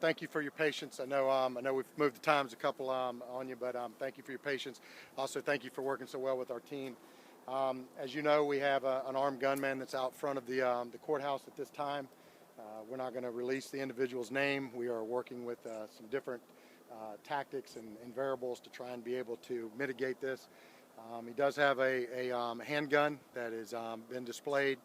Thank you for your patience. I know we've moved the times a couple on you, but thank you for your patience. Also, thank you for working so well with our team. As you know, we have an armed gunman that's out front of the courthouse at this time. We're not going to release the individual's name. We are working with some different tactics and variables to try and be able to mitigate this. He does have a handgun that has been displayed.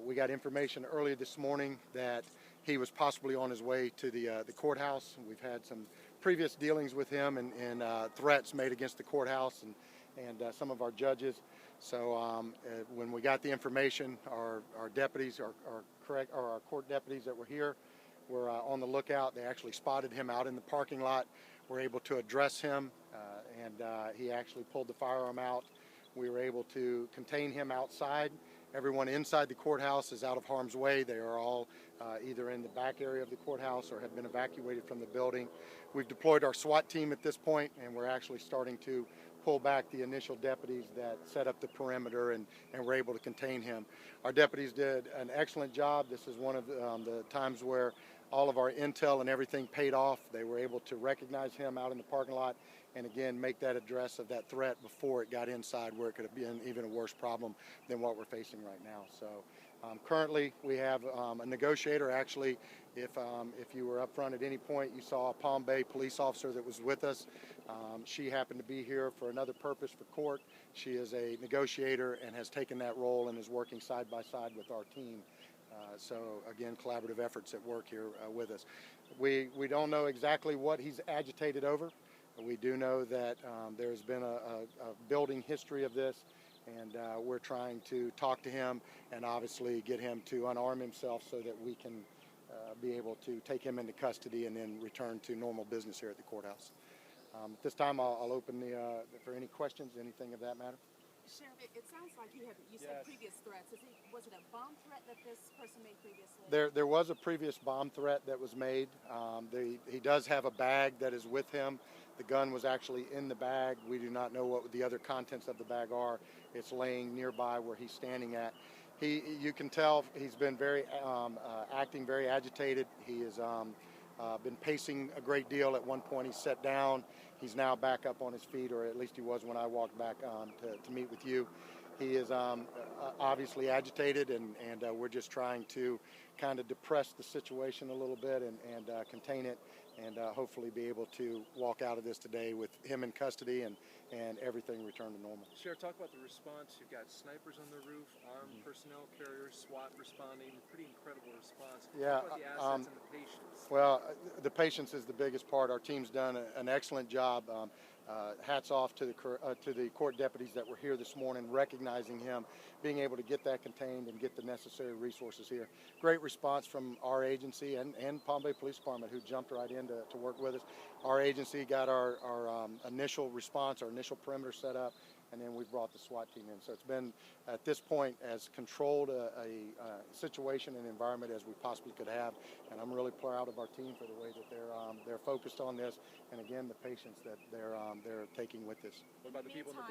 We got information earlier this morning that he was possibly on his way to the courthouse. We've had some previous dealings with him and threats made against the courthouse and some of our judges. So when we got the information, our deputies, our court deputies that were here were on the lookout. They actually spotted him out in the parking lot. Were able to address him, and he actually pulled the firearm out. We were able to contain him outside. Everyone inside the courthouse is out of harm's way. They are all either in the back area of the courthouse or have been evacuated from the building. We've deployed our SWAT team at this point, and we're actually starting to pull back the initial deputies that set up the perimeter and were able to contain him. Our deputies did an excellent job. This is one of the times where all of our intel and everything paid off. They were able to recognize him out in the parking lot and again make that address of that threat before it got inside, where it could have been even a worse problem than what we're facing right now. So currently we have a negotiator. Actually, if you were up front at any point, you saw a Palm Bay police officer that was with us. She happened to be here for another purpose for court. She is a negotiator and has taken that role and is working side by side with our team. So again, collaborative efforts at work here with us. We don't know exactly what he's agitated over. We do know that there's been a building history of this, and we're trying to talk to him and obviously get him to unarm himself so that we can be able to take him into custody and then return to normal business here at the courthouse. At this time, I'll open for any questions, anything of that matter. Sheriff, it sounds like you said previous threats. Was it a bomb threat that this person made previously? There was a previous bomb threat that was made. He does have a bag that is with him. The gun was actually in the bag. We do not know what the other contents of the bag are. It's laying nearby where he's standing at. You can tell he's been acting very agitated. He has been pacing a great deal. At one point he sat down. He's now back up on his feet, or at least he was when I walked back to meet with you. He is obviously agitated, and we're just trying to kind of depress the situation a little bit and contain it, and hopefully be able to walk out of this today with him in custody and everything return to normal. Sheriff, talk about the response. You've got snipers on the roof, armed personnel carriers, SWAT responding. Pretty incredible response. Yeah. Talk about the assets and the patience. Well, the patience is the biggest part. Our team's done an excellent job. Hats off to the court deputies that were here this morning, recognizing him, being able to get that contained and get the necessary resources here. Great response from our agency and Palm Bay Police Department, who jumped right in to work with us. Our agency got our initial response, our initial perimeter set up, and then we brought the SWAT team in. So it's been, at this point, as controlled a situation and environment as we possibly could have. And I'm really proud of our team for the way that they're focused on this, and again, the patience that they're taking with this. What about the people in the